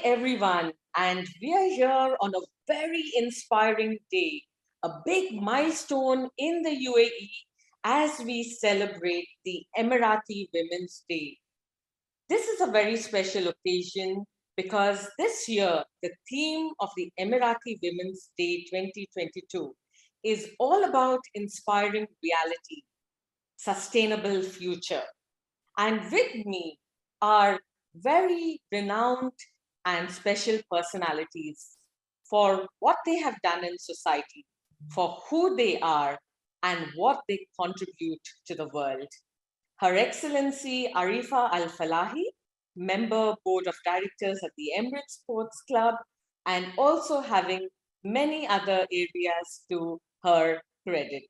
everyone, and we are here on a very inspiring day, a big milestone in the UAE as we celebrate the Emirati Women's Day. This is a very special occasion because this year the theme of the Emirati Women's Day 2022 is all about inspiring reality, sustainable future. And with me are very renowned and special personalities for what they have done in society, for who they are, and what they contribute to the world. Her Excellency Arifa Al Falahi, member board of directors at the Emirates Sports Club, and also having many other areas to her credit.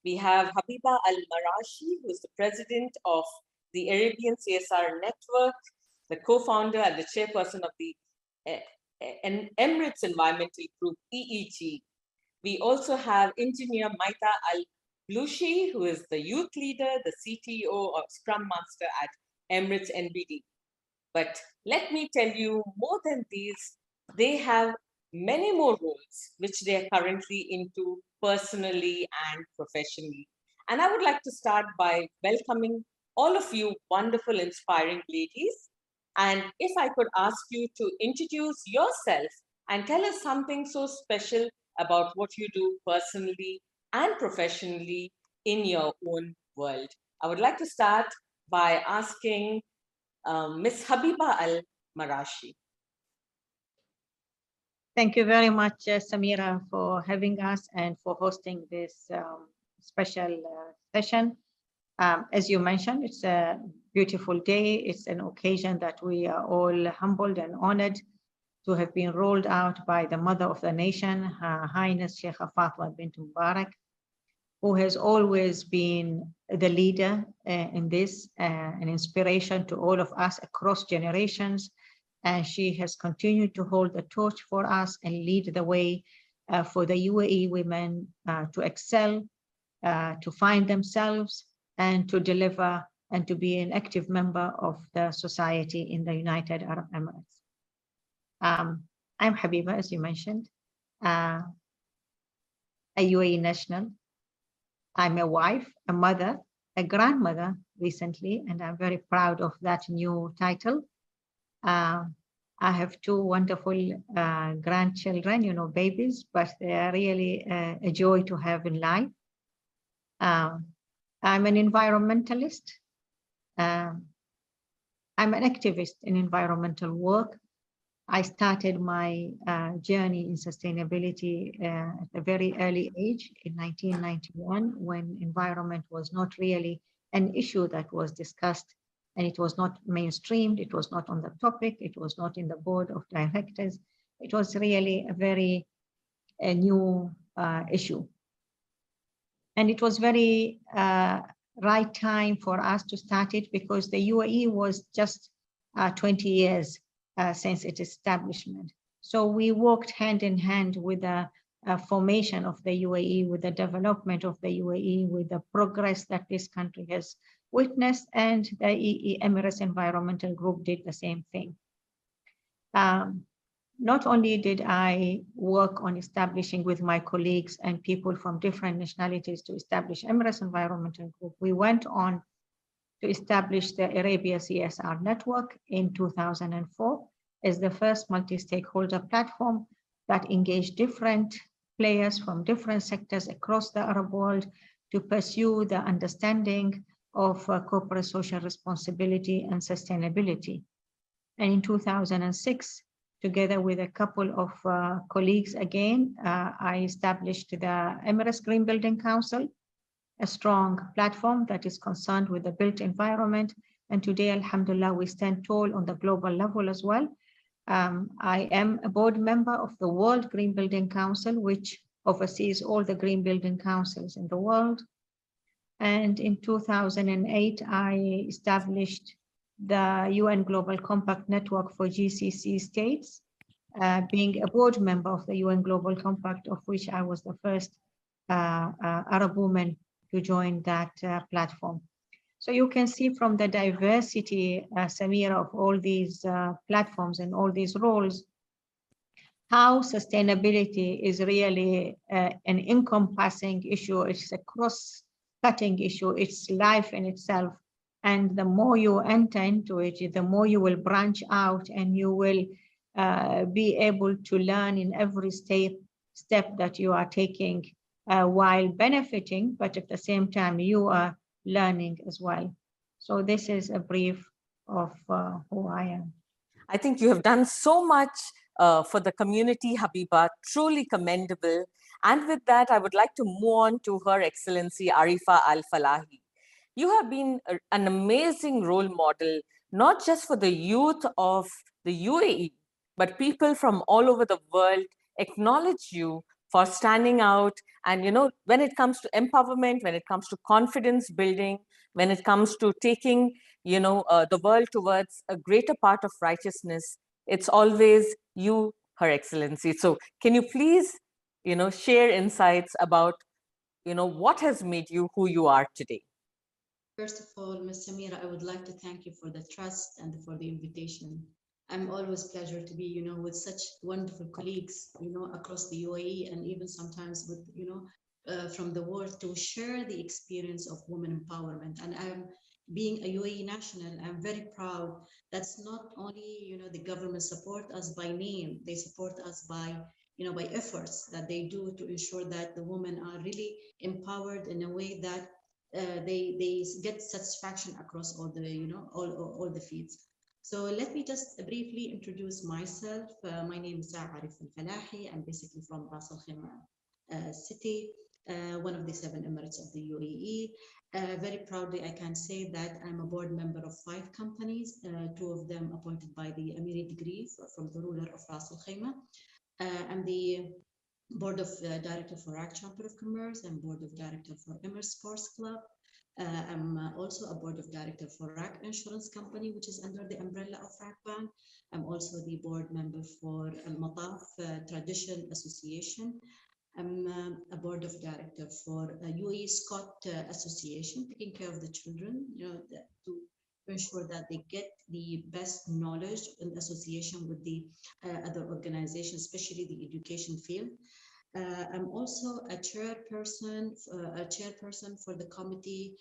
We have Habiba Al Marashi, who is the president of the Arabian CSR Network, the co-founder and the chairperson of the Emirates Environmental Group, EEG. We also have engineer Maita Al Blushi, who is the youth leader, the CTO or Scrum Master at Emirates NBD. But let me tell you, more than these, they have many more roles which they are currently into personally and professionally. And I would like to start by welcoming all of you wonderful, inspiring ladies. And if I could ask you to introduce yourself and tell us something so special about what you do personally and professionally in your own world. I would like to start by asking Ms. Habiba Al Marashi. Thank you very much, Samira, for having us and for hosting this special session. As you mentioned, it's a beautiful day. It's an occasion that we are all humbled and honored to have been rolled out by the mother of the nation, Her Highness Sheikh Fatwa bint Mubarak, who has always been the leader in this, an inspiration to all of us across generations. And she has continued to hold the torch for us and lead the way for the UAE women to excel, to find themselves, and to deliver and to be an active member of the society in the United Arab Emirates. I'm Habiba, as you mentioned, a UAE national. I'm a wife, a mother, a grandmother recently, and I'm very proud of that new title. I have two wonderful grandchildren, babies, but they are really a joy to have in life. I'm an environmentalist. I'm an activist in environmental work. I started my journey in sustainability at a very early age in 1991, when environment was not really an issue that was discussed, and it was not mainstreamed, it was not on the topic, it was not in the board of directors. It was really a new issue. And it was very right time for us to start it, because the UAE was just 20 years since its establishment. So we worked hand in hand with the formation of the UAE, with the development of the UAE, with the progress that this country has witnessed, and the Emirates Environmental Group did the same thing. Not only did I work on establishing with my colleagues and people from different nationalities to establish Emirates Environmental Group, we went on to establish the Arabia CSR Network in 2004 as the first multi-stakeholder platform that engaged different players from different sectors across the Arab world to pursue the understanding of corporate social responsibility and sustainability. And in 2006, together with a couple of colleagues again, I established the Emirates Green Building Council, a strong platform that is concerned with the built environment. And today, alhamdulillah, we stand tall on the global level as well. I am a board member of the World Green Building Council, which oversees all the green building councils in the world. And in 2008, I established the UN Global Compact Network for GCC states, being a board member of the UN Global Compact, of which I was the first Arab woman to join that platform. So you can see from the diversity, Samira, of all these platforms and all these roles, how sustainability is really an encompassing issue. It's a cross-cutting issue. It's life in itself. And the more you enter into it, the more you will branch out, and you will be able to learn in every step that you are taking, while benefiting, but at the same time, you are learning as well. So this is a brief of who I am. I think you have done so much for the community, Habiba, truly commendable. And with that, I would like to move on to Her Excellency Arifa Al Falahi. You have been an amazing role model, not just for the youth of the UAE, but people from all over the world acknowledge you for standing out. And, when it comes to empowerment, when it comes to confidence building, when it comes to taking, the world towards a greater part of righteousness, it's always you, Her Excellency. So can you please, share insights about, what has made you who you are today? First of all, Ms. Samira, I would like to thank you for the trust and for the invitation. I'm always pleasure to be, with such wonderful colleagues, across the UAE and even sometimes with, from the world to share the experience of women empowerment. And I'm being a UAE national, I'm very proud. That's not only, the government support us by name, they support us by, by efforts that they do to ensure that the women are really empowered in a way that they get satisfaction across all the all the fields. So let me just briefly introduce myself. My name is Arif Al Falahi. I'm basically from Ras Al Khaimah city, one of the 7 Emirates of the UAE. Very proudly, I can say that I'm a board member of 5 companies, 2 of them appointed by the Emiri degree from the ruler of Ras Al Khaimah. I'm the board of director for RAC Chamber of Commerce and board of director for Emirates Sports Club. I'm also a board of director for RAC Insurance Company, which is under the umbrella of RAC Bank. I'm also the board member for Al Mataf Tradition Association. I'm a board of director for UAE Scott Association, taking care of the children, to ensure that they get the best knowledge in association with the other organizations, especially the education field. I'm also a chairperson for the committee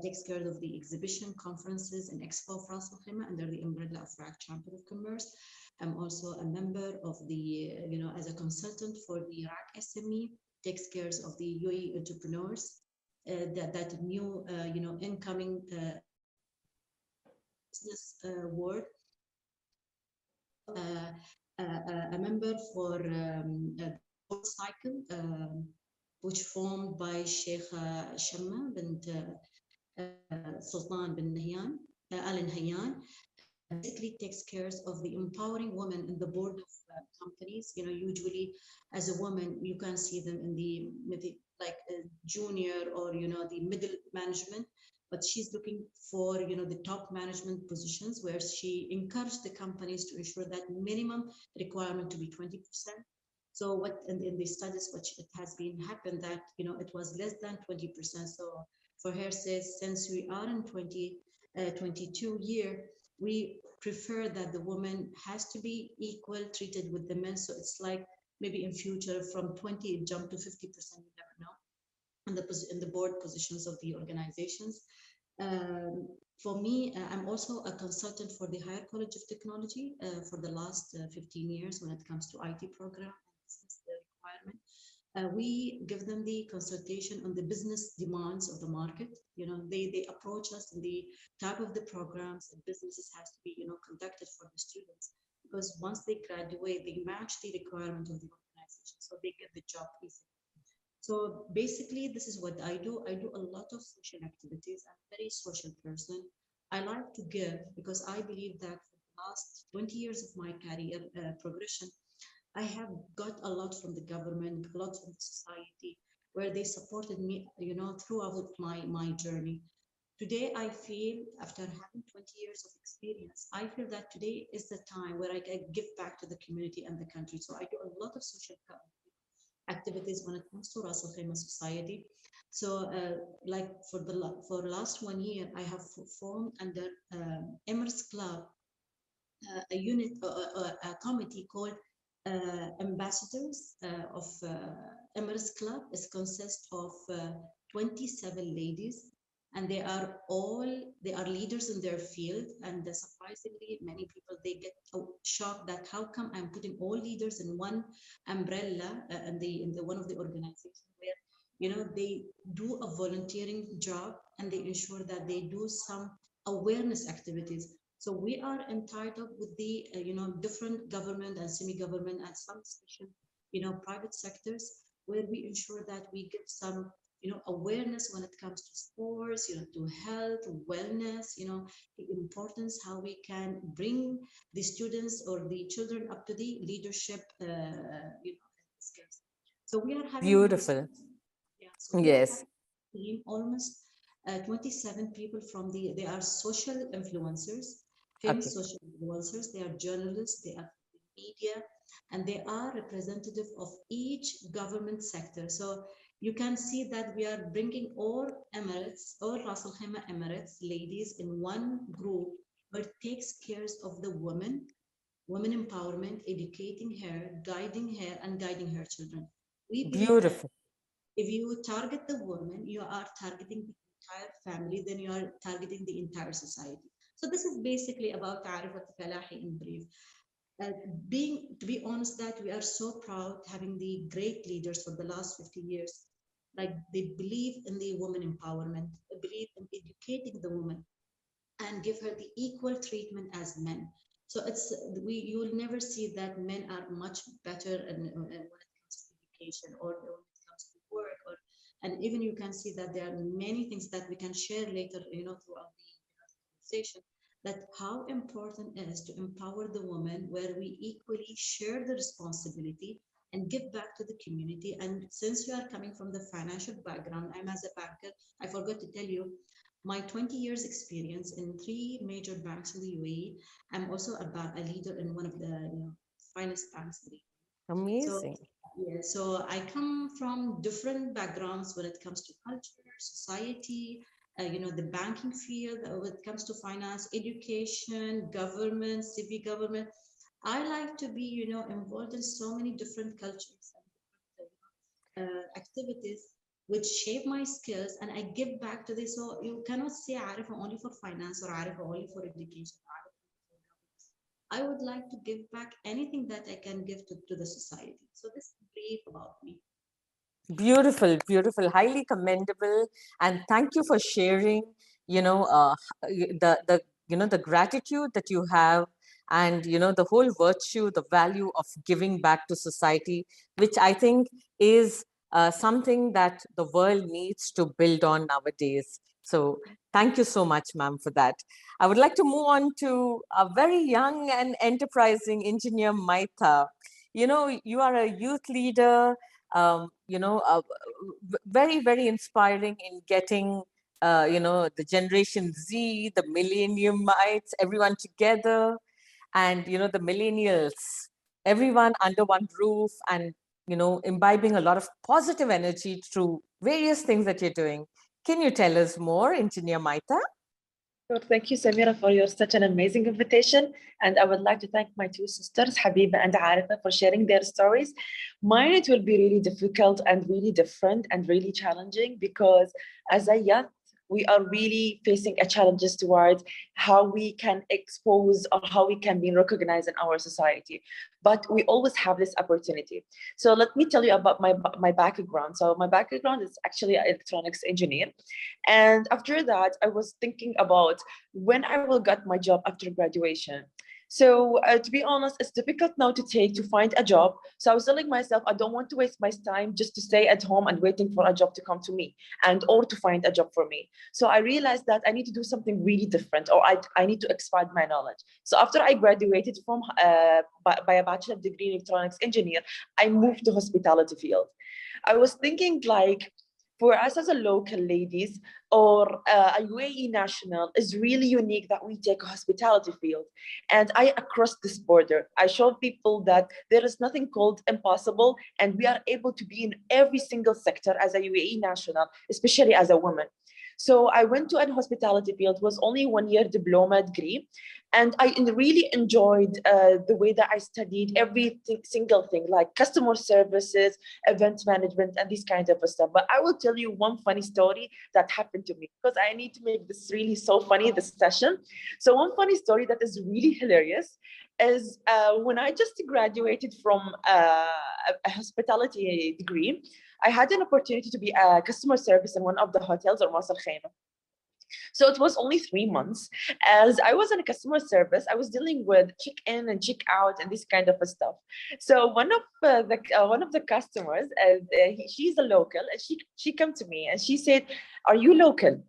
takes care of the exhibition, conferences, and expo of Ras Al Khaimah under the umbrella of RAC Chamber of Commerce. I'm also a member of the, as a consultant for the RAC SME, takes care of the UAE entrepreneurs, that new, incoming business world. A member for the Gold Cycle, which formed by Sheikh Shamma bint Sultan bin Nahyan, Al Nahyan. Basically takes care of the empowering women in the board of companies. Usually as a woman, you can see them in the maybe like junior or the middle management, but she's looking for the top management positions where she encouraged the companies to ensure that minimum requirement to be 20%. So what in the studies, which it has been happened that it was less than 20%. So for her says, since we are in 2022 year, we prefer that the woman has to be equal treated with the men. So it's like maybe in future from 20 it jump to 50%, you never know, in the board positions of the organizations. For me, I'm also a consultant for the Higher College of Technology for the last 15 years when it comes to IT program and business requirement. We give them the consultation on the business demands of the market. They approach us in the type of the programs and businesses has to be, conducted for the students, because once they graduate, they match the requirement of the organization, so they get the job easily. So basically, this is what I do. I do a lot of social activities. I'm a very social person. I like to give because I believe that for the last 20 years of my career progression, I have got a lot from the government, a lot from the society, where they supported me, throughout my journey. Today, I feel after having 20 years of experience, I feel that today is the time where I can give back to the community and the country. So I do a lot of social activities when it comes to Ras Al Khaimah society. So, like for last 1 year, I have formed under Emirates Club a unit, a committee called Ambassadors of Emirates Club. It consists of 27 ladies, and they are leaders in their field. And surprisingly, many people they get shocked that how come I'm putting all leaders in one umbrella in the one of the organizations where they do a volunteering job and they ensure that they do some awareness activities. So we are entitled with the different government and semi-government and some special private sectors where we ensure that we give some awareness when it comes to sports, to health, wellness, the importance how we can bring the students or the children up to the leadership skills. So we are having Beautiful. yeah, so we are Yes. having team almost 27 people from they are social influencers, famous Okay. social influencers. They are journalists, they are media, and they are representative of each government sector. So you can see that we are bringing all Emirates, all Ras Al Khaimah Emirates ladies in one group where it takes care of the women empowerment, educating her, and guiding her children. We believe that Beautiful. if you target the woman, you are targeting the entire family, then you are targeting the entire society. So this is basically about Ta'arifat Falahi in brief. Uh, to be honest, that we are so proud having the great leaders for the last 50 years. Like they believe in the woman empowerment, they believe in educating the woman and give her the equal treatment as men. So you will never see that men are much better when it comes to education or when it comes to work or and even you can see that there are many things that we can share later throughout the conversation that how important it is to empower the woman where we equally share the responsibility and give back to the community. And since you are coming from the financial background, I'm as a banker, I forgot to tell you my 20 years experience in three major banks in the UAE. I'm also a leader in one of the finest banks in the UAE. So Amazing. yeah, so I come from different backgrounds when it comes to culture, society, the banking field, when it comes to finance, education, government, civic government. I like to be, involved in so many different cultures and activities which shape my skills and I give back to this. So you cannot say Arif only for finance or Arif only for education. I would like to give back anything that I can give to the society. So this is brief about me. Beautiful, beautiful, highly commendable, and thank you for sharing. The the gratitude that you have, and the whole virtue, the value of giving back to society, which I think is something that the world needs to build on nowadays. So thank you so much, ma'am, for that. I would like to move on to a very young and enterprising engineer, Maitha. You are a youth leader, very, very inspiring in getting, the Generation Z, the Millenniumites, everyone together, and, the Millennials, everyone under one roof, and, imbibing a lot of positive energy through various things that you're doing. Can you tell us more, Engineer Maita? Sure. Thank you, Samira, for your such an amazing invitation. And I would like to thank my two sisters, Habiba and Arifa, for sharing their stories. Mine, it will be really difficult and really different and really challenging because as a youth, we are really facing a challenges towards how we can expose or how we can be recognized in our society. But we always have this opportunity. So let me tell you about my background. So my background is actually an electronics engineer. And after that, I was thinking about when I will get my job after graduation. So to be honest, it's difficult now to find a job. So I was telling myself, I don't want to waste my time just to stay at home and waiting for a job to come to me and or to find a job for me. So I realized that I need to do something really different or I need to expand my knowledge. So after I graduated from by a bachelor degree in electronics engineer, I moved to hospitality field. I was thinking like, for us as a local ladies or a UAE national is really unique that we take a hospitality field. And I across this border, I show people that there is nothing called impossible, and we are able to be in every single sector as a UAE national, especially as a woman. So I went to a hospitality field, was only 1 year diploma degree. And I really enjoyed the way that I studied every single thing, like customer services, event management, and this kind of stuff. But I will tell you one funny story that happened to me, because I need to make this really so funny, this session. So one funny story that is really hilarious is when I just graduated from a hospitality degree, I had an opportunity to be a customer service in one of the hotels or Ras Al Khaimah. So it was only 3 months. As I was in a customer service, I was dealing with check in and check out and this kind of stuff. So one of the customers, she's a local, and she came to me and she said, "Are you local?"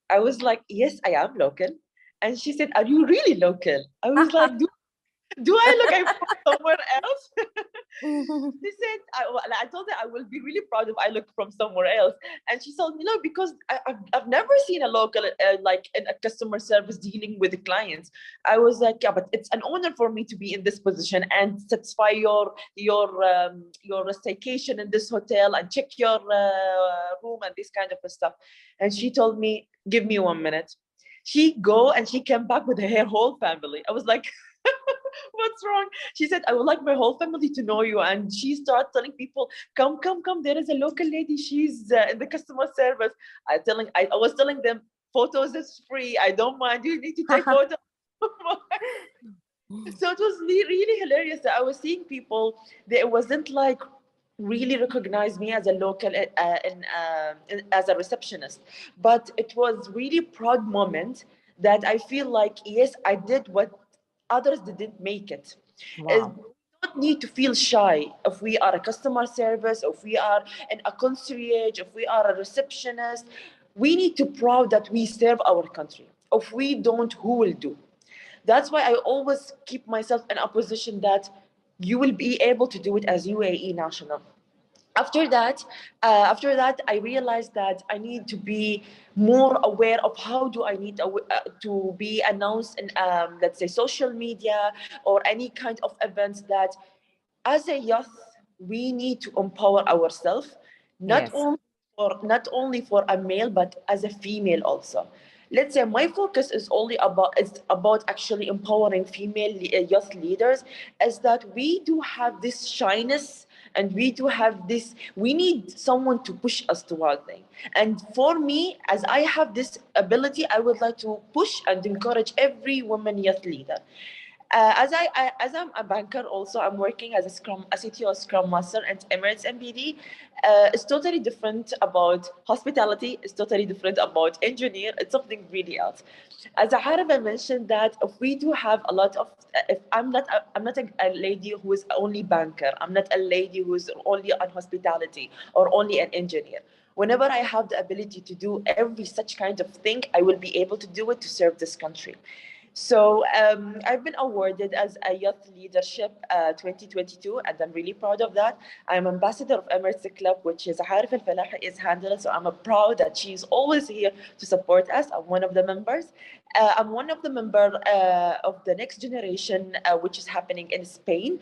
I was like, "Yes, I am local." And she said, "Are you really local?" I was like, do I look I'm from somewhere else? She said, I told her I will be really proud if I look from somewhere else. And she told me, no, because I've never seen a local, like in a customer service dealing with the clients. I was like, yeah, but it's an honor for me to be in this position and satisfy your staycation in this hotel and check your room and this kind of stuff. And she told me, give me 1 minute. She go and she came back with her whole family. I was like, what's wrong? She said, I would like my whole family to know you. And she started telling people, come, come, come. There is a local lady. She's in the customer service. I was telling them, photos is free. I don't mind. You need to take photos. So it was really hilarious that I was seeing people that wasn't like really recognize me as a local as a receptionist, but it was really proud moment that I feel like, yes, I did what others didn't make it. We don't need to feel shy if we are a customer service, if we are in a concierge, if we are a receptionist. We need to proud that we serve our country. If we don't, who will do? That's why I always keep myself in a position that you will be able to do it as UAE national. After that I realized that I need to be more aware of how do I need to be announced in, let's say, social media or any kind of events, that as a youth we need to empower ourselves, not only for a male but as a female also. Let's say my focus is only about actually empowering female youth leaders, is that we do have this shyness, and we do have this, we need someone to push us toward them. And for me, as I have this ability, I would like to push and encourage every woman youth leader. As I'm a banker, also I'm working as a CTO Scrum Master at Emirates MBD. It's totally different about hospitality. It's totally different about engineer. It's something really else. As Haraba mentioned, that if we do have a lot of, if I'm not a lady who is only banker. I'm not a lady who is only on hospitality or only an engineer. Whenever I have the ability to do every such kind of thing, I will be able to do it to serve this country. So I've been awarded as a Youth Leadership 2022, and I'm really proud of that. I'm ambassador of Emirates Club, which is Harif Al Falah is handled. So I'm proud that she's always here to support us. I'm one of the members. I'm one of the member of the next generation, which is happening in Spain.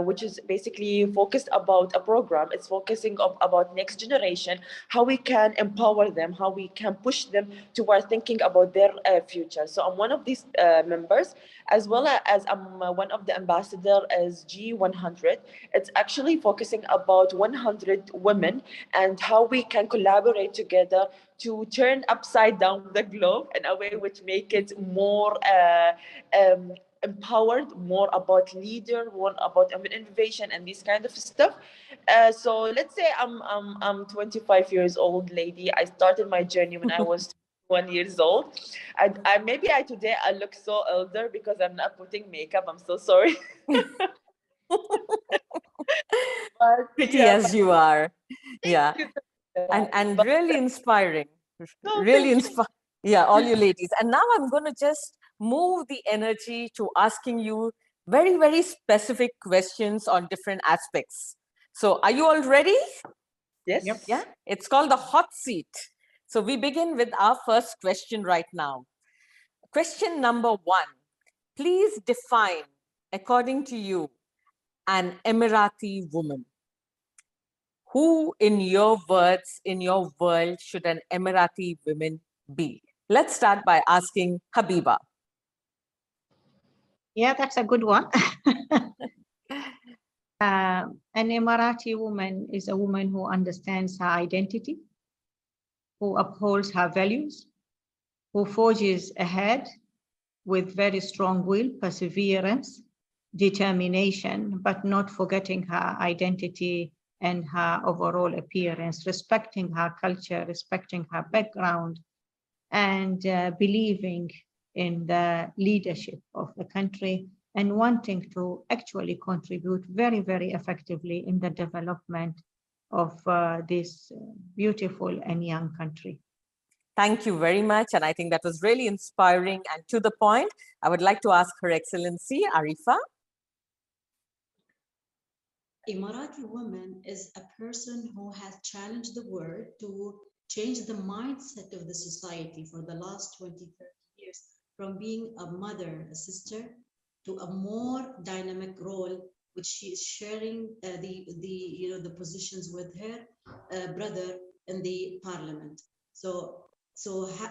Which is basically focused about a program. It's focusing about next generation, how we can empower them, how we can push them toward thinking about their future. So I'm one of these members, as well as I'm one of the ambassador as G100. It's actually focusing about 100 women and how we can collaborate together to turn upside down the globe in a way which make it more empowered, more about leader, more about innovation and this kind of stuff. So let's say I'm 25 years old lady. I started my journey when I was 1 years old. I maybe today I look so older because I'm not putting makeup. I'm so sorry. But Pretty yeah, as you are. Yeah. thank you. And But really inspiring. no, Really thank you. inspiring. Yeah, all you ladies. And now I'm going to just move the energy to asking you very, very specific questions on different aspects. So are you all ready? Yes. Yep. Yeah, it's called the hot seat. So we begin with our first question right now. Question number one. Please define, according to you, an Emirati woman. Who, in your words, in your world, should an Emirati woman be? Let's start by asking Habiba. Yeah, that's a good one. An Emirati woman is a woman who understands her identity, who upholds her values, who forges ahead with very strong will, perseverance, determination, but not forgetting her identity and her overall appearance, respecting her culture, respecting her background, and believing in the leadership of the country and wanting to actually contribute very, very effectively in the development of this beautiful and young country. Thank you very much. And I think that was really inspiring and to the point. I would like to ask Her Excellency Arifa. Emirati woman is a person who has challenged the world to change the mindset of the society for the last 20, 30 years, from being a mother, a sister, to a more dynamic role, which she is sharing the positions with her brother in the parliament. So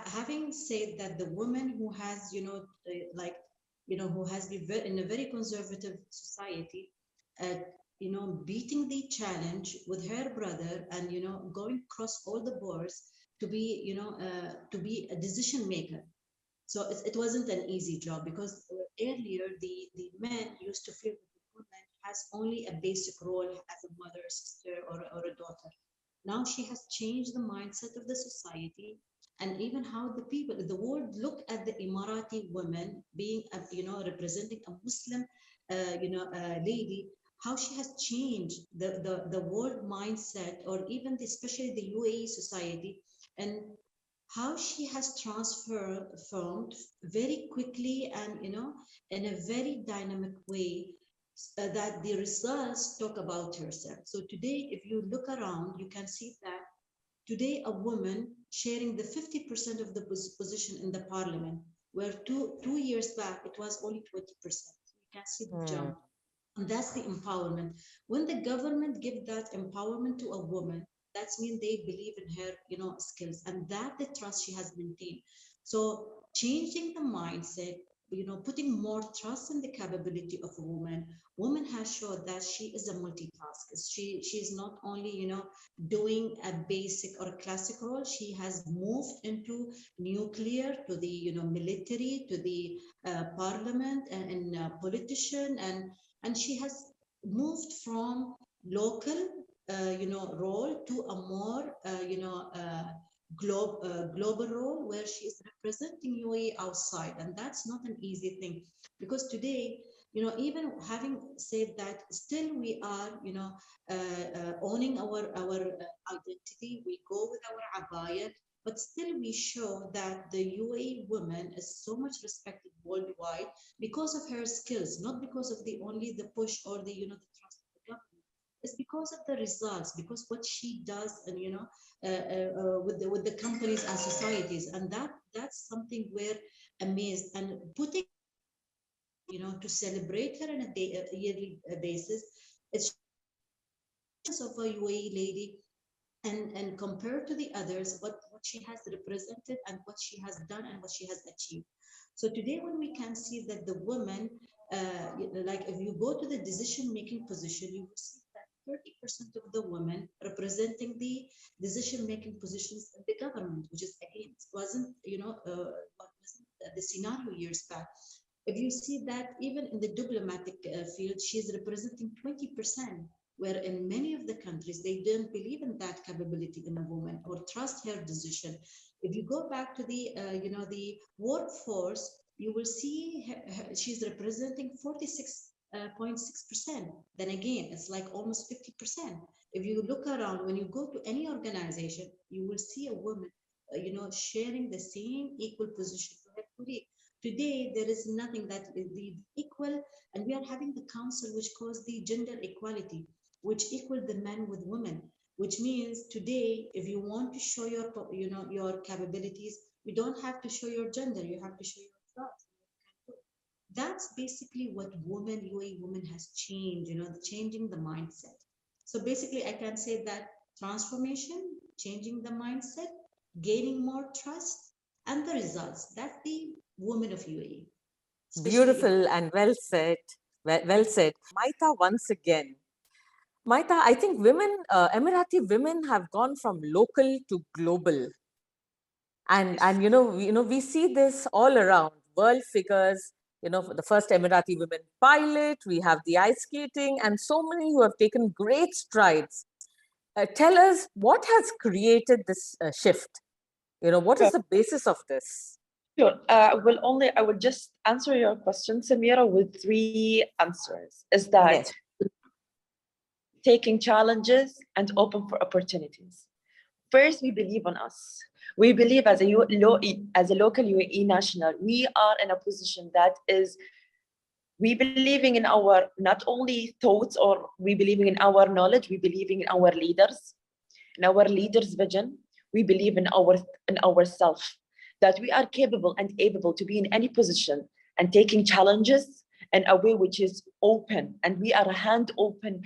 having said that, the woman who has who has been in a very conservative society, uh, beating the challenge with her brother and, going across all the boards to be, to be a decision maker. So it wasn't an easy job, because earlier the men used to feel that the woman has only a basic role as a mother, sister, or a daughter. Now she has changed the mindset of the society, and even how the people, the world, look at the Emirati women being, representing a Muslim, lady. How she has changed the world mindset, or even especially the UAE society, and how she has transformed very quickly and, in a very dynamic way, that the results talk about herself. So today, if you look around, you can see that today a woman sharing the 50% of the position in the parliament, where two years back it was only 20%. You can see the jump. And that's the empowerment. When the government give that empowerment to a woman, that's mean they believe in her, skills, and that the trust she has maintained. So changing the mindset, putting more trust in the capability of a woman. Woman has showed that she is a multitasker. She's not only, doing a basic or a classic role. She has moved into nuclear, to the, military, to the parliament, and politician, and she has moved from local, role to a more, global role, where she is representing UAE outside, and that's not an easy thing, because today, even having said that, still we are, owning our identity. We go with our abaya, but still we show that the UAE woman is so much respected worldwide because of her skills, not because of the only the push or the, the trust of the government. It's because of the results, because what she does, and, with the companies and societies, and that's something we're amazed, and putting, to celebrate her on a yearly basis. It's of a UAE lady, and compared to the others, what she has represented, and what she has done, and what she has achieved. So today, when we can see that the woman, like if you go to the decision making position, you will see that 30% of the women representing the decision making positions in the government, which is, again, it wasn't, what wasn't the scenario years back. If you see that even in the diplomatic field, she's representing 20%, where in many of the countries, they don't believe in that capability in a woman or trust her decision. If you go back to the, the workforce, you will see she's representing 46.6%. Then again, it's like almost 50%. If you look around, when you go to any organization, you will see a woman, sharing the same equal position to her colleague. Today, there is nothing that is the equal, and we are having the council which calls the gender equality, which equal the men with women. which means today, if you want to show your, your capabilities, you don't have to show your gender, you have to show your thoughts. That's basically what UAE women has changed, changing the mindset. So basically, I can say that transformation, changing the mindset, gaining more trust, and the results. That's the women of UAE. Especially Beautiful and well said. Well said. Maita, once again. Maita, I think Emirati women have gone from local to global. And we see this all around. World figures, the first Emirati women pilot, we have the ice skating, and so many who have taken great strides. Tell us what has created this shift. What is the basis of this? Sure. I will just answer your question, Samira, with three answers. Is that Yes. taking challenges and open for opportunities. First, we believe on us. We believe as a local UAE national, we are in a position that is, we believing in our not only thoughts, or we believing in our knowledge, we believing in our leaders' vision. We believe in ourselves, that we are capable and able to be in any position and taking challenges in a way which is open. And we are a hand open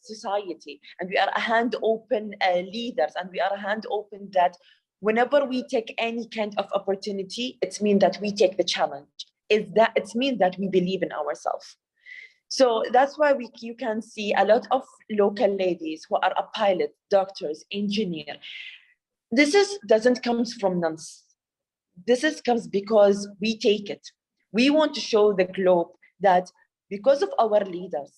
society, and we are a hand open leaders, and we are a hand open that whenever we take any kind of opportunity, it means that we take the challenge. It means that we believe in ourselves. So that's why you can see a lot of local ladies who are a pilot, doctors, engineer. Doesn't come from nonsense. Comes because we take it. We want to show the globe that because of our leaders,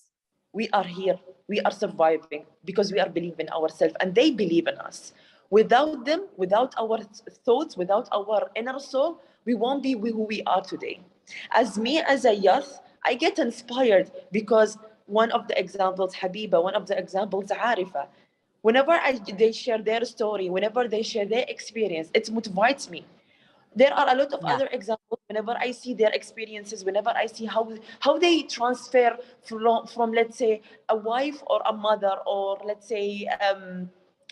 we are here, we are surviving, because we are believing in ourselves and they believe in us. Without them, without our thoughts, without our inner soul, we won't be who we are today. As me, as a youth, I get inspired because one of the examples, Habiba, one of the examples, Arifa, whenever they share their story, whenever they share their experience, it motivates me. There are a lot of other examples. Whenever I see their experiences, whenever I see how they transfer from let's say a wife or a mother, or let's say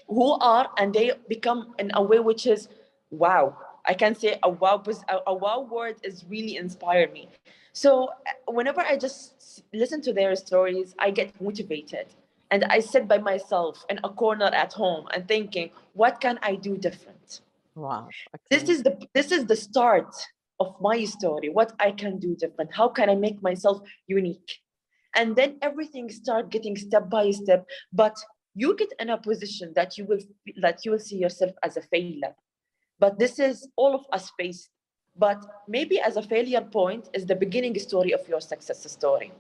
who are, and they become in a way which is wow. I can say a wow, because a wow word is really inspire me. So whenever I just listen to their stories, I get motivated, and I sit by myself in a corner at home and thinking, what can I do different? Wow. This is the start of my story. What I can do different? How can I make myself unique? And then everything start getting step by step. But you get in a position that you will see yourself as a failure. But this is all of us face. But maybe as a failure point is the beginning story of your success story.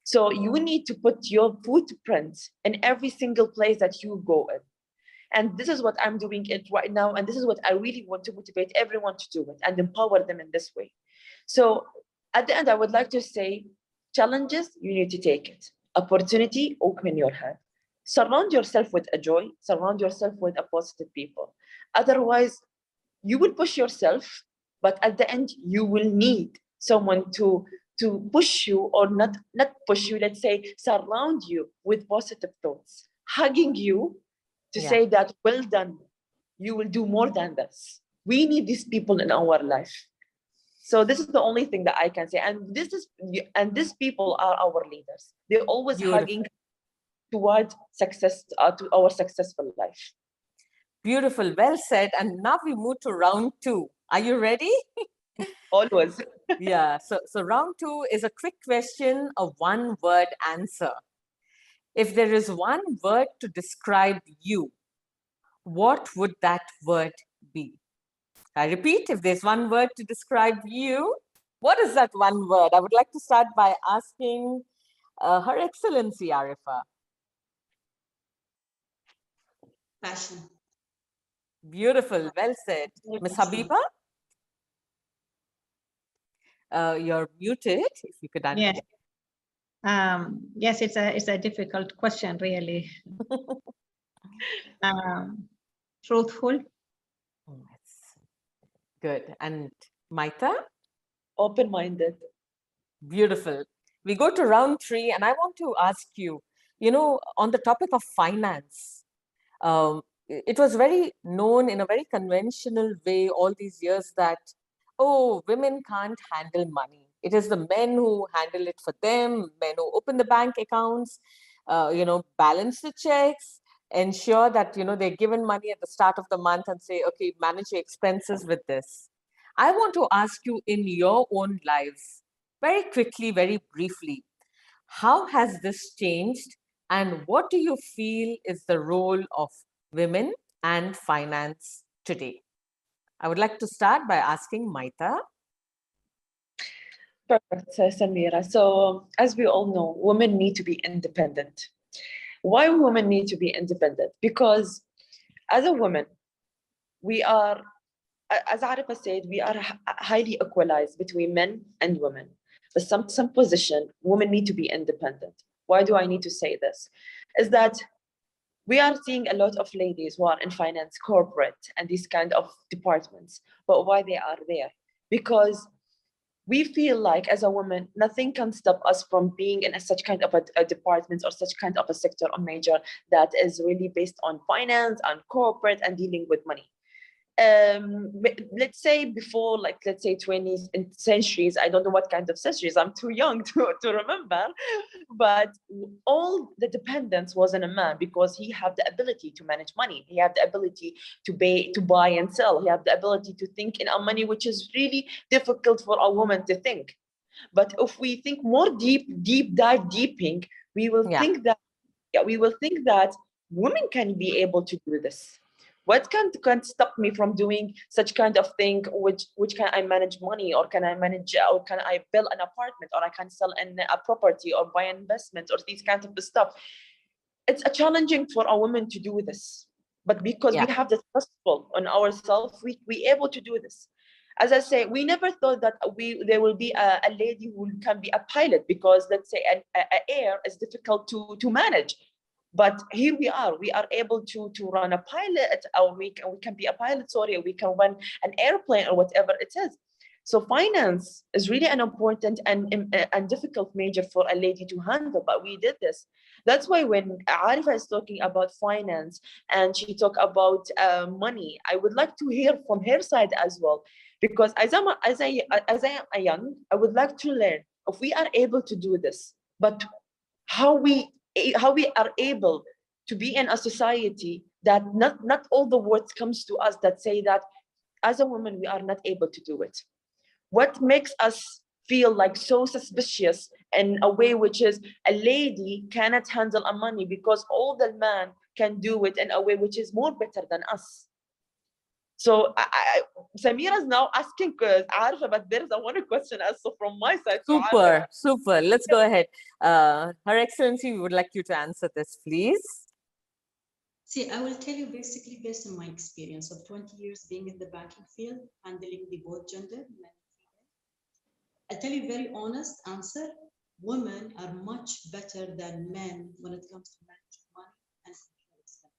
So you need to put your footprint in every single place that you go in. And this is what I'm doing it right now. And this is what I really want to motivate everyone to do it and empower them in this way. So at the end, I would like to say, challenges, you need to take it. Opportunity, open your hand. Surround yourself with a joy, surround yourself with a positive people. Otherwise, you will push yourself, but at the end, you will need someone to push you, or not push you, let's say, surround you with positive thoughts, hugging you, to say that, well done, you will do more than this. We need these people in our life. So this is the only thing that I can say. And these people are our leaders. They're always hugging towards success, to our successful life. Beautiful. Well said. And now we move to round two. Are you ready? Always. Yeah. So round two is a quick question, a one-word answer. If there is one word to describe you, what would that word be? I repeat, if there's one word to describe you, what is that one word? I would like to start by asking Her Excellency Arifa. passion. Beautiful, well said. Ms. Habiba? You're muted, if you could unmute. Yes, it's a difficult question, really. Truthful. Yes. Good. And Maita? Open-minded. Beautiful. We go to round three, and I want to ask you, on the topic of finance, it was very known in a very conventional way all these years that, oh, women can't handle money. It is the men who handle it for them, men who open the bank accounts, balance the checks, ensure that, they're given money at the start of the month and say, okay, manage your expenses with this. I want to ask you, in your own lives, very quickly, very briefly, how has this changed, and what do you feel is the role of women and finance today? I would like to start by asking Maita. Perfect, Samira. So, as we all know, women need to be independent. Why women need to be independent? Because as a woman, we are, as Arifa said, we are highly equalized between men and women. But some position, women need to be independent. Why do I need to say this? Is that we are seeing a lot of ladies who are in finance, corporate, and these kind of departments. But why they are there? Because we feel like as a woman, nothing can stop us from being in such kind of a department or such kind of a sector or major that is really based on finance and corporate and dealing with money. Let's say before, like, let's say 20th centuries, I don't know what kind of centuries, I'm too young to remember, but all the dependence was on a man because he had the ability to manage money. He had the ability to buy and sell. He had the ability to think in our money, which is really difficult for a woman to think. But if we think more deep dive deeping, we will think that women can be able to do this. What can stop me from doing such kind of thing? Which can I manage money, or can I manage, or can I build an apartment, or I can sell a property, or buy an investment, or these kind of stuff? It's a challenging for a woman to do this, but because we have the trustful on ourselves, we able to do this. As I say, we never thought that there will be a lady who can be a pilot, because let's say an air is difficult to manage. But here we are able to run a pilot, or we can be a pilot, sorry, or we can run an airplane or whatever it is. So finance is really an important and difficult major for a lady to handle, but we did this. That's why when Arifa is talking about finance and she talk about money, I would like to hear from her side as well, because as I am a young, I would like to learn if we are able to do this, but how we are able to be in a society that not all the words comes to us that say that as a woman we are not able to do it. What makes us feel like so suspicious in a way, which is a lady cannot handle a money because all the man can do it in a way which is more better than us? So Samira is now asking Arifa, but there is one question also from my side. Super. Let's go ahead. Her Excellency, we would like you to answer this, please. See, I will tell you basically based on my experience of 20 years being in the banking field, handling the both gender, men and female. I'll tell you very honest answer. Women are much better than men when it comes to managing money and control expenses,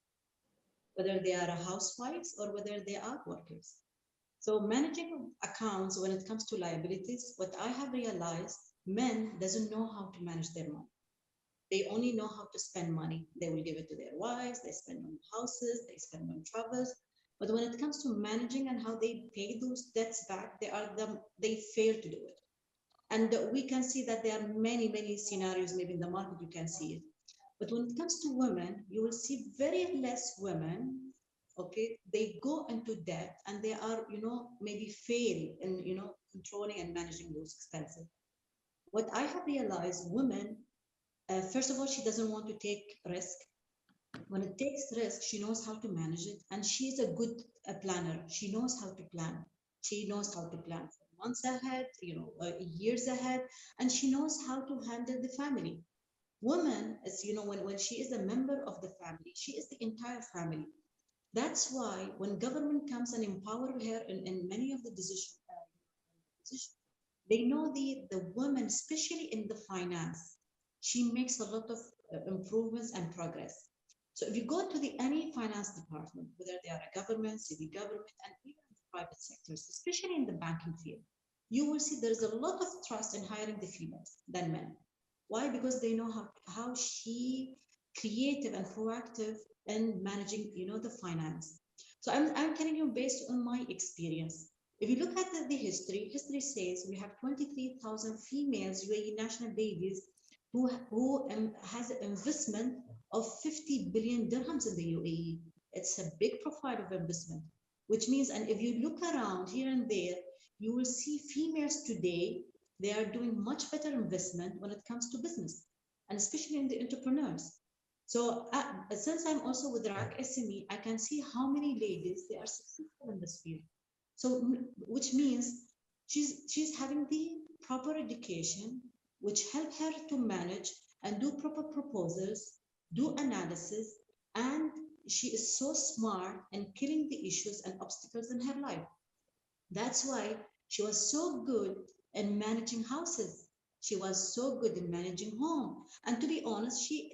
whether they are housewives or whether they are workers. So managing accounts when it comes to liabilities, what I have realized, men doesn't know how to manage their money. They only know how to spend money. They will give it to their wives, they spend on houses, they spend on travels. But when it comes to managing and how they pay those debts back, they fail to do it. And we can see that there are many scenarios, maybe in the market you can see it. But when it comes to women, you will see very less women, okay, they go into debt and they are, maybe fail in, controlling and managing those expenses. What I have realized, women, first of all, she doesn't want to take risk. When it takes risk, she knows how to manage it, and she's a good planner. She knows how to plan. She knows how to plan for months ahead, years ahead, and she knows how to handle the family. Woman, as you know, when she is a member of the family, she is the entire family. That's why when government comes and empower her in many of the decisions, they know the woman, especially in the finance, she makes a lot of improvements and progress. So if you go to any finance department, whether they are a government, city government, and even the private sectors, especially in the banking field, you will see there's a lot of trust in hiring the females than men. Why? Because they know how she creative and proactive in managing, the finance. So I'm telling you based on my experience. If you look at the history says we have 23,000 females UAE national ladies who has an investment of 50 billion dirhams in the UAE. It's a big profile of investment, which means, and if you look around here and there, you will see females today, they are doing much better investment when it comes to business, and especially in the entrepreneurs. So since I'm also with RAC SME, I can see how many ladies, they are successful in this field. So, which means she's having the proper education, which help her to manage and do proper proposals, do analysis, and she is so smart in killing the issues and obstacles in her life. That's why she was so good in managing houses. She was so good in managing home. And to be honest, she's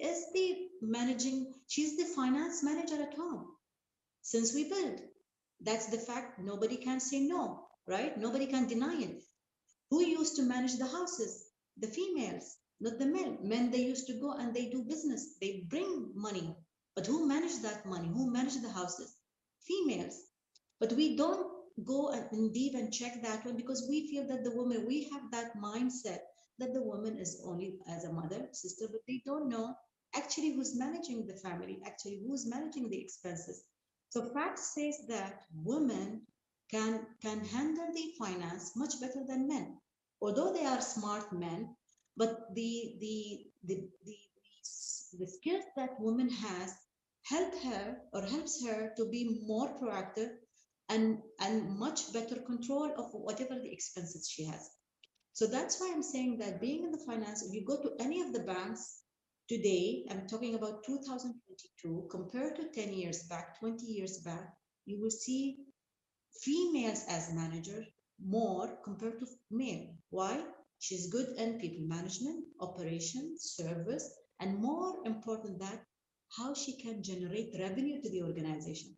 the finance manager at home since we built. That's the fact. Nobody can say no, right? Nobody can deny it. Who used to manage the houses? The females, not the men. Men, they used to go and they do business. They bring money. But who managed that money? Who managed the houses? Females. But we don't go in deep and check that one because we feel that the woman, we have that mindset that the woman is only as a mother, sister, but they don't know actually who's managing the family, actually who's managing the expenses. So fact says that women can handle the finance much better than men, although they are smart men. But the skills that woman has helps her to be more proactive and much better control of whatever the expenses she has. So that's why I'm saying that being in the finance, if you go to any of the banks today, I'm talking about 2022, compared to 10 years back, 20 years back, you will see females as manager more compared to male. Why? She's good in people management, operations, service, and more important that how she can generate revenue to the organization.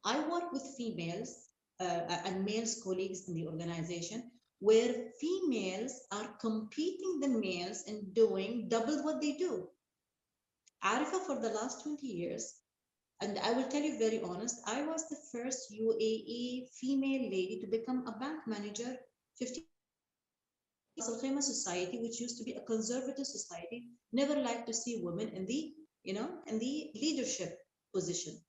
I work with females and males colleagues in the organization where females are competing the males and doing double what they do. Arifa, for the last 20 years, and I will tell you very honest, I was the first UAE female lady to become a bank manager 50 Al Khaimah society, which used to be a conservative society, never liked to see women in the, in the leadership position.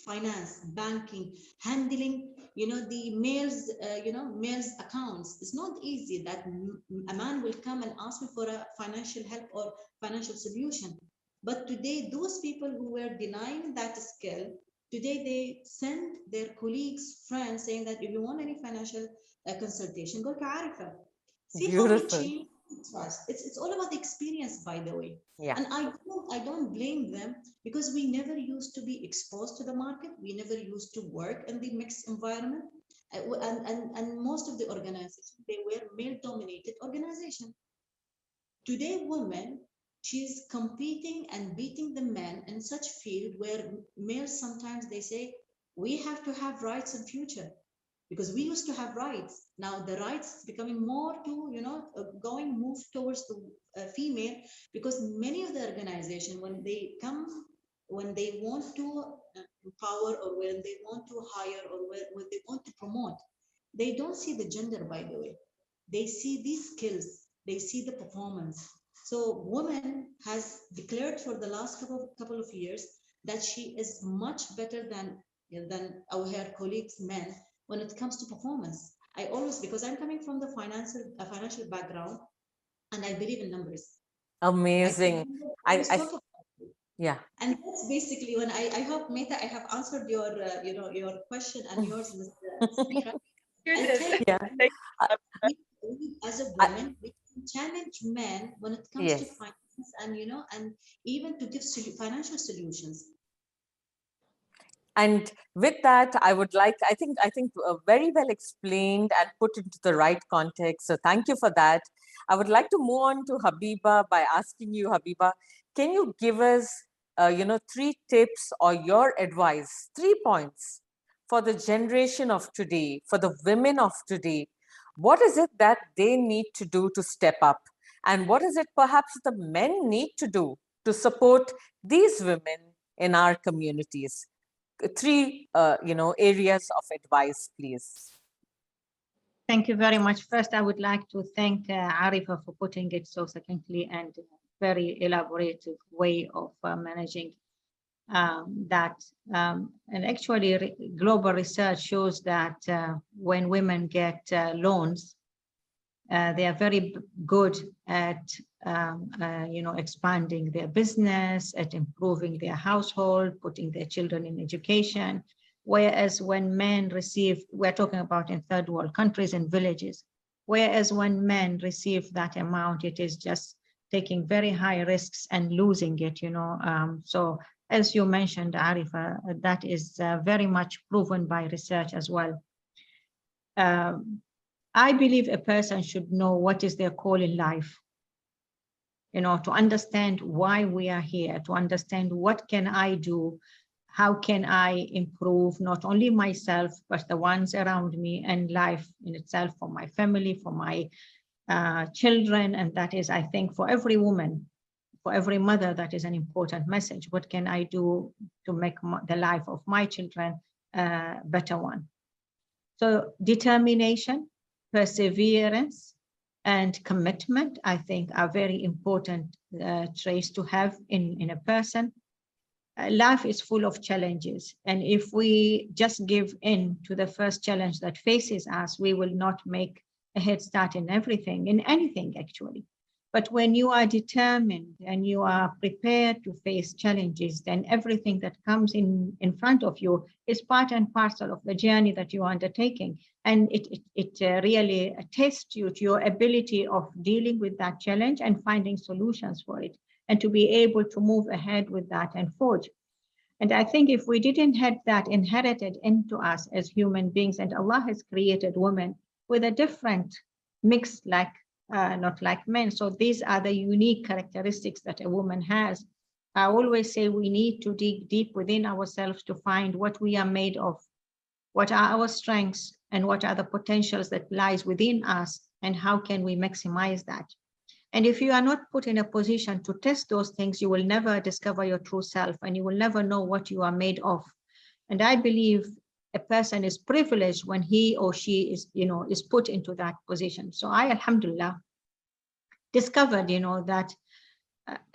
Finance, banking, handling, the males accounts. It's not easy that a man will come and ask me for a financial help or financial solution. But today, those people who were denying that skill, today they send their colleagues, friends, saying that if you want any financial consultation, go to Arifa. See how we change trust. It's all about the experience, by the way. Yeah. And I don't blame them because we never used to be exposed to the market. We never used to work in the mixed environment. And most of the organizations, they were male-dominated organizations. Today, women, she's competing and beating the men in such field where males sometimes they say, we have to have rights in future because we used to have rights. Now the rights is becoming more to, going move towards the female because many of the organization, when they want to empower or when they want to hire or when they want to promote, they don't see the gender, by the way. They see these skills, they see the performance. So woman has declared for the last couple of years that she is much better than her colleagues men when it comes to performance. I always, because I'm coming from the financial background and I believe in numbers. Amazing. Yeah. And that's basically when I hope, Meta, I have answered your your question and yours, Samira. Yeah. We, as a woman, we can challenge men when it comes to finance and even to give financial solutions. And with that, I would like, I think very well explained and put into the right context. So thank you for that. I would like to move on to Habiba by asking you, Habiba, can you give us, 3 tips or your advice, 3 points for the generation of today, for the women of today? What is it that they need to do to step up? And what is it perhaps the men need to do to support these women in our communities? Three, areas of advice, please. Thank you very much. First, I would like to thank Arifa for putting it so succinctly and very elaborative way of managing that. And actually, global research shows that when women get loans, they are very good at expanding their business, at improving their household, putting their children in education. Whereas when men receive, we're talking about in third world countries and villages, whereas when men receive that amount, it is just taking very high risks and losing it, So as you mentioned, Arifa, that is very much proven by research as well. I believe a person should know what is their call in life, to understand why we are here, to understand what can I do, how can I improve not only myself, but the ones around me and life in itself, for my family, for my children. And that is, I think, for every woman, for every mother, that is an important message. What can I do to make the life of my children a better one? So determination, perseverance, and commitment, I think, are very important traits to have in a person. Life is full of challenges. And if we just give in to the first challenge that faces us, we will not make a head start in everything, in anything actually. But when you are determined and you are prepared to face challenges, then everything that comes in front of you is part and parcel of the journey that you are undertaking. And it really attests you to your ability of dealing with that challenge and finding solutions for it, and to be able to move ahead with that and forge. And I think if we didn't have that inherited into us as human beings, and Allah has created women with a different mix, like not like men. So these are the unique characteristics that a woman has. I always say we need to dig deep within ourselves to find what we are made of, what are our strengths, and what are the potentials that lies within us, and how can we maximize that. And if you are not put in a position to test those things, you will never discover your true self, and you will never know what you are made of. And I believe a person is privileged when he or she is put into that position. So I, alhamdulillah, discovered, that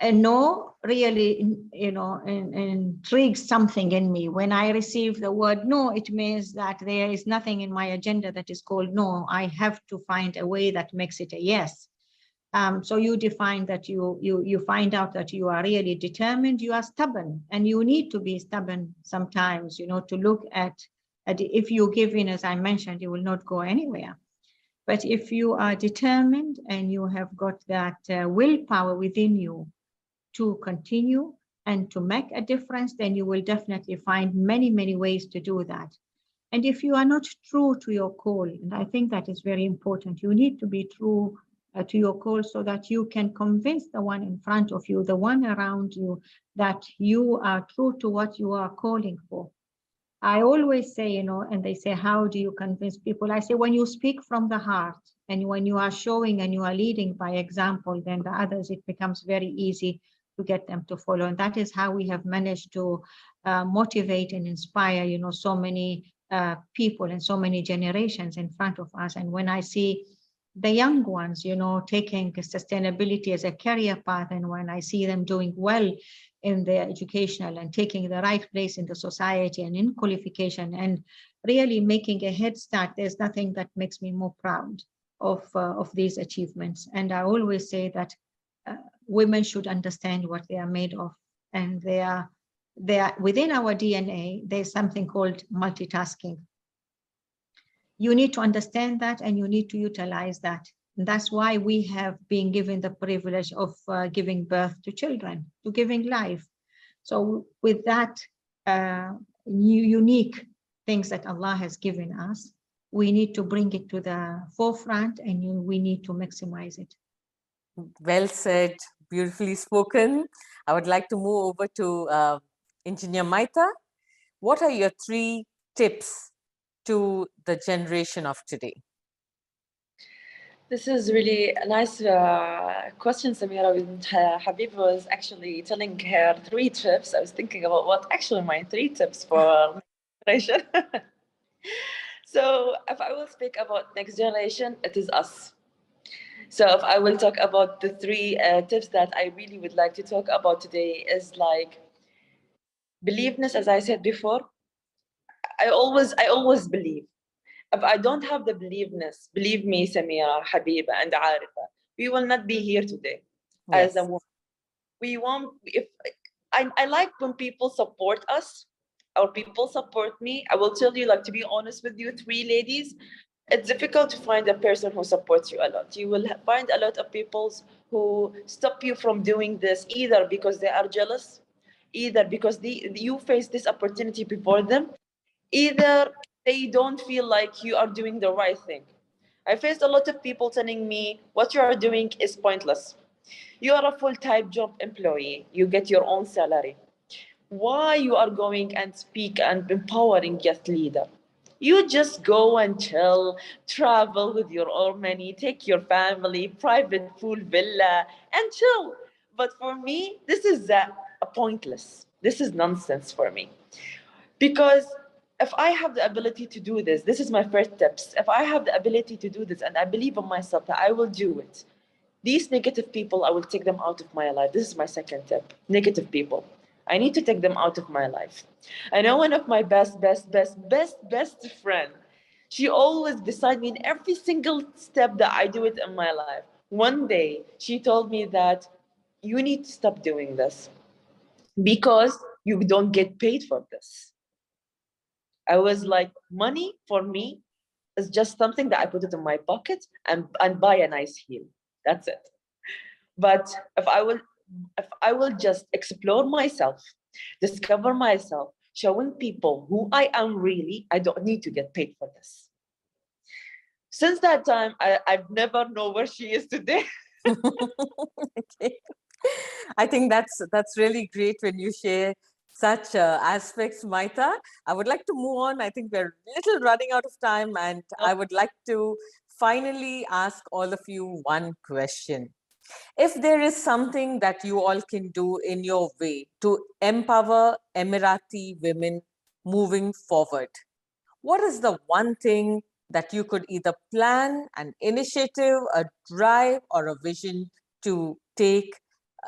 a no really, intrigues something in me. When I receive the word no, it means that there is nothing in my agenda that is called no. I have to find a way that makes it a yes. So you define that you find out that you are really determined, you are stubborn, and you need to be stubborn sometimes, to look at if you give in, as I mentioned, you will not go anywhere. But if you are determined and you have got that willpower within you to continue and to make a difference, then you will definitely find many, many ways to do that. And if you are not true to your call, and I think that is very important, you need to be true to your call so that you can convince the one in front of you, the one around you, that you are true to what you are calling for. I always say, and they say, how do you convince people? I say, when you speak from the heart, and when you are showing and you are leading by example, then the others, it becomes very easy to get them to follow. And that is how we have managed to motivate and inspire, so many people and so many generations in front of us. And when I see the young ones, taking sustainability as a career path, and when I see them doing well in their educational and taking the right place in the society and in qualification and really making a head start, there's nothing that makes me more proud of these achievements. And I always say that women should understand what they are made of, and they are within our DNA. There's something called multitasking. You need to understand that, and you need to utilize that. And that's why we have been given the privilege of giving birth to children, to giving life. So with that new unique things that Allah has given us, we need to bring it to the forefront, and we need to maximize it. Well said, beautifully spoken. I would like to move over to Engineer Maita. What are your 3 tips to the generation of today? This is really a nice question, Samira. When Habib was actually telling her 3 tips, I was thinking about what actually my 3 tips for next generation. So, if I will speak about next generation, it is us. So, if I will talk about the 3 tips that I really would like to talk about today, is like believeness, as I said before. I always believe. If I don't have the believeness, believe me, Samira, Habiba, and Arifa, we will not be here today as a Yes. woman. We want, if I like when people support us or people support me. I will tell you, like, to be honest with you, 3 ladies, it's difficult to find a person who supports you a lot. You will find a lot of people who stop you from doing this, either because they are jealous, either because you face this opportunity before them, either they don't feel like you are doing the right thing. I faced a lot of people telling me what you are doing is pointless. You are a full-time job employee. You get your own salary. Why you are going and speak and empowering guest leader? You just go and chill, travel with your own money, take your family, private full villa, and chill. But for me, this is a pointless. This is nonsense for me. Because if I have the ability to do this is my first tips. If I have the ability to do this and I believe in myself that I will do it, these negative people, I will take them out of my life. This is my second tip. Negative people. I need to take them out of my life. I know one of my best friend. She always beside me in every single step that I do it in my life. One day, she told me that you need to stop doing this because you don't get paid for this. I was like, money for me is just something that I put it in my pocket and buy a nice heel. That's it. But if I will just explore myself, discover myself, showing people who I am really, I don't need to get paid for this. Since that time, I've never know where she is today. Okay. I think that's really great when you share such aspects, Maita. I would like to move on. I think we're a little running out of time, and I would like to finally ask all of you one question. If there is something that you all can do in your way to empower Emirati women moving forward, what is the one thing that you could either plan, an initiative, a drive, or a vision to take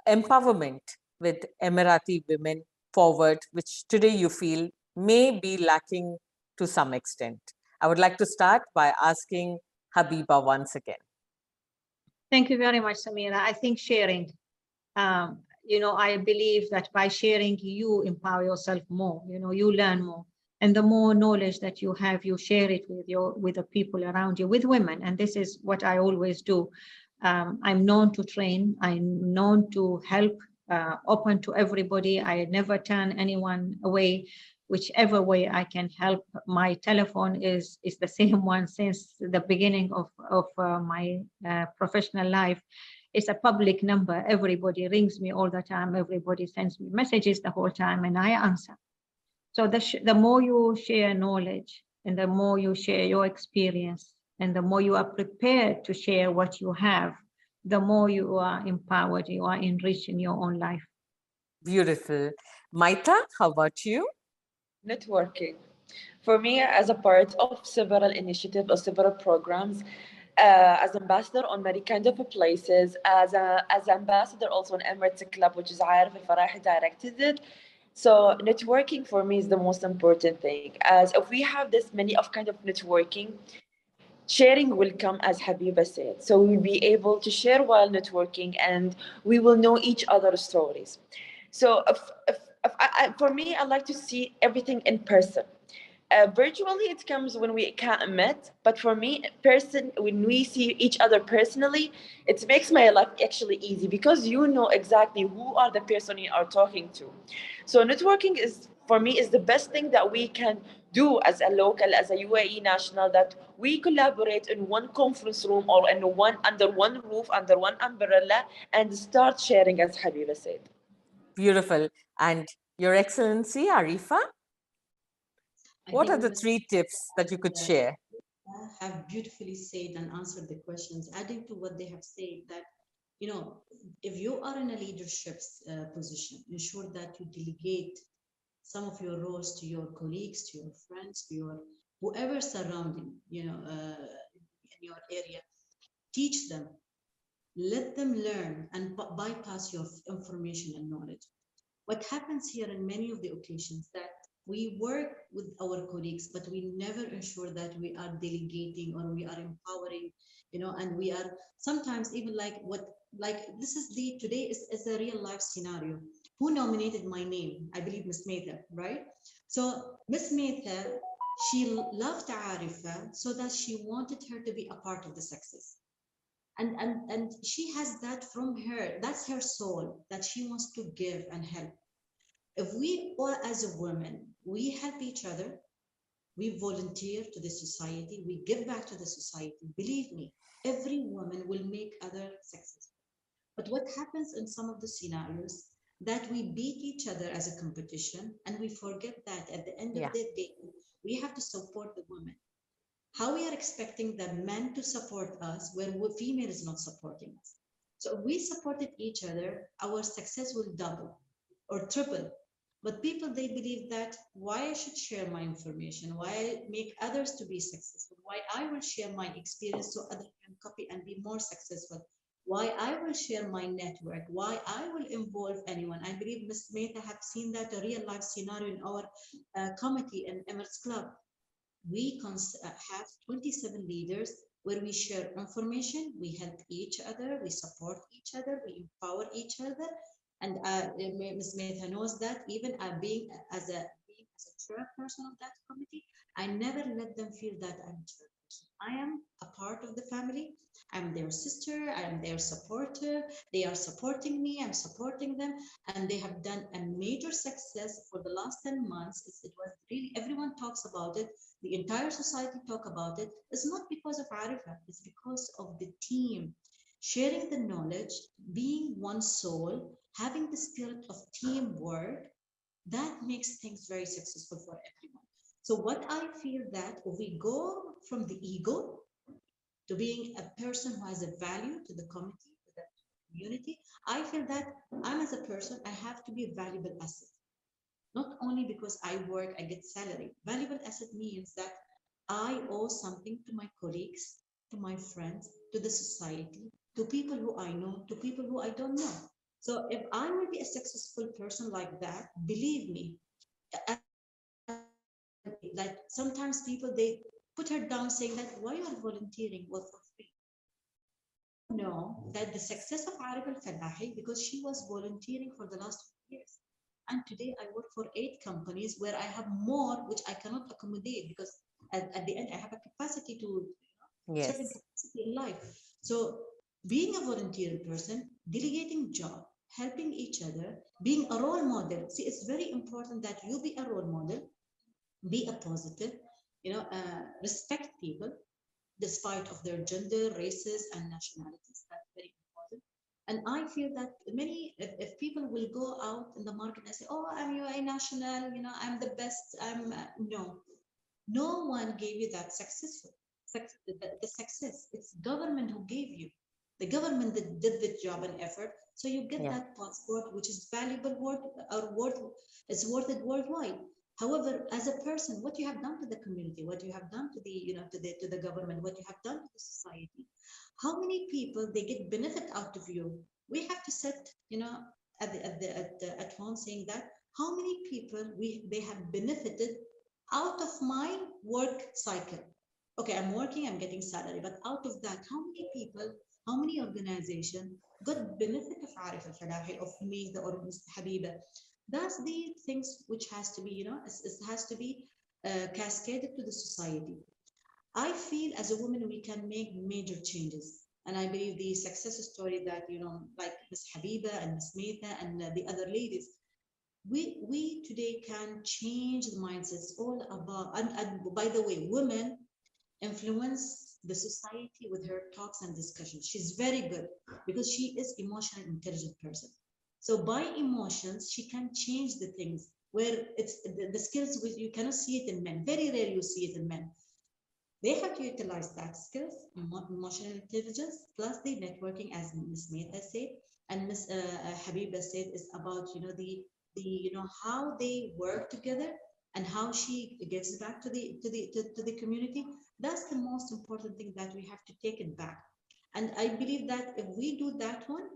empowerment with Emirati women forward, which today you feel may be lacking to some extent? I would like to start by asking Habiba once again. Thank you very much, Samira. I think sharing, I believe that by sharing, you empower yourself more, you learn more. And the more knowledge that you have, you share it with the people around you, with women. And this is what I always do. I'm known to train. I'm known to help, open to everybody. I never turn anyone away. Whichever way I can help. My telephone is the same one since the beginning of my professional life. It's a public number. Everybody rings me all the time. Everybody sends me messages the whole time, and I answer. So the more you share knowledge, and the more you share your experience, and the more you are prepared to share what you have, the more you are empowered, you are enriched in your own life. Beautiful. Maita, how about you? Networking. For me, as a part of several initiatives or several programs, as ambassador on many kind of places, as ambassador also on Emirates Club, which is Arif Al Farahi directed it. So networking for me is the most important thing. As if we have this many of kind of networking, sharing will come, as Habiba said. So we'll be able to share while networking, and we will know each other's stories. So for me, I like to see everything in person. Virtually, it comes when we can't meet. But for me, when we see each other personally, it makes my life actually easy because you know exactly who are the person you are talking to. So networking is for me is the best thing that we can do as a local, as a UAE national, that we collaborate in one conference room or in one under one roof, under one umbrella, and start sharing, as Habiba said. Beautiful. And Your Excellency, Arifa, I what are think the that 3 tips that you could share? have beautifully said and answered the questions, adding to what they have said that, you know, if you are in a leadership position, ensure that you delegate some of your roles to your colleagues, to your friends, to your whoever surrounding, in your area. Teach them, let them learn and bypass your information and knowledge. What happens here in many of the occasions that we work with our colleagues, but we never ensure that we are delegating or we are empowering, and we are sometimes even like this is the today is a real life scenario. Who nominated my name? I believe Miss Metha, right? So Miss Metha, she loved Arifa so that she wanted her to be a part of the success. And she has that from her. That's her soul that she wants to give and help. If we all as a woman, we help each other, we volunteer to the society, we give back to the society, believe me, every woman will make other successful. But what happens in some of the scenarios that we beat each other as a competition and we forget that at the end of Yeah. the day, we have to support the women. How we are expecting the men to support us where female is not supporting us. So if we supported each other, our success will double or triple. But people, they believe that why I should share my information, why I make others to be successful, why I will share my experience so others can copy and be more successful, why I will share my network, why I will involve anyone. I believe Ms. Mehta have seen that a real life scenario in our committee in Emirates Club. We have 27 leaders where we share information, we help each other, we support each other, we empower each other. And Ms. Metha knows that even being as a chairperson of that committee, I never let them feel that I'm chairperson. I am a part of the family. I'm their sister. I am their supporter. They are supporting me. I'm supporting them, and they have done a major success for the last 10 months. It was really everyone talks about it. The entire society talk about it. It's not because of Arifa. It's because of the team sharing the knowledge, being one soul, having the spirit of teamwork. That makes things very successful for everyone. So what I feel that if we go from the ego to being a person who has a value to the community, to the community, I feel that I'm as a person, I have to be a valuable asset. Not only because I work, I get salary. Valuable asset means that I owe something to my colleagues, to my friends, to the society, to people who I know, to people who I don't know. So if I will be a successful person like that, believe me, like sometimes people they put her down saying that why you are volunteering was for free. Know that the success of Arab al-Falahi because she was volunteering for the last 2 years. And today I work for 8 companies where I have more which I cannot accommodate because at the end I have a capacity to certain Yes. capacity in life. So being a volunteer person, delegating job, helping each other, being a role model. See, it's very important that you be a role model, be a positive, respect people despite of their gender, races, and nationalities. That's very important. And I feel that if people will go out in the market and say, "Oh, I'm UAE national, I'm the best," no one gave you that the success. It's government who gave you. The government that did the job and effort, so you get Yeah. that passport, which is valuable it's worth it worldwide. However, as a person, what you have done to the community, what you have done to the government, what you have done to the society, how many people they get benefit out of you? We have to set, at home saying that how many people they have benefited out of my work cycle. Okay, I'm working, I'm getting salary, but out of that, how many people, how many organizations got benefit of Arif al-Falahi, of me, the or Ms. Habiba? That's the things which has to be, it has to be cascaded to the society. I feel as a woman we can make major changes. And I believe the success story that, like Ms. Habiba and Ms. Metha and the other ladies, we today can change the mindsets all about, and by the way, women influence the society with her talks and discussions. She's very good because she is emotional intelligent person. So by emotions, she can change the things where it's the skills which you cannot see it in men. Very rare you see it in men. They have to utilize that skills, emotional intelligence, plus the networking, as Ms. Mehta said, and Ms. Habiba said, is about how they work together and how she gives back to the community. That's the most important thing that we have to take it back. And I believe that if we do that one,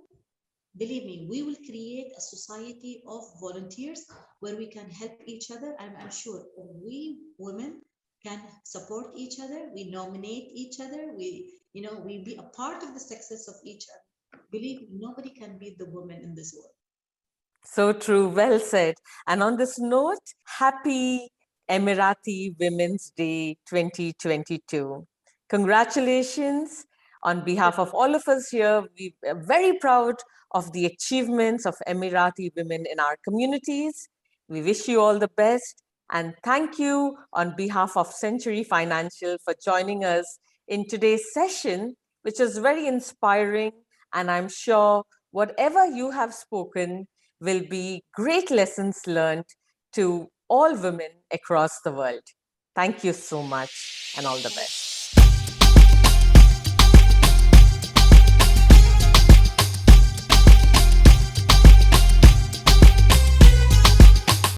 believe me, we will create a society of volunteers where we can help each other. I'm sure we women can support each other. We nominate each other. We be a part of the success of each other. Believe me, nobody can beat the woman in this world. So true, well said. And on this note, happy Emirati Women's Day 2022. Congratulations on behalf of all of us here. We are very proud of the achievements of Emirati women in our communities. We wish you all the best. And thank you on behalf of Century Financial for joining us in today's session, which is very inspiring. And I'm sure whatever you have spoken will be great lessons learned to all women across the world. Thank you so much and all the best.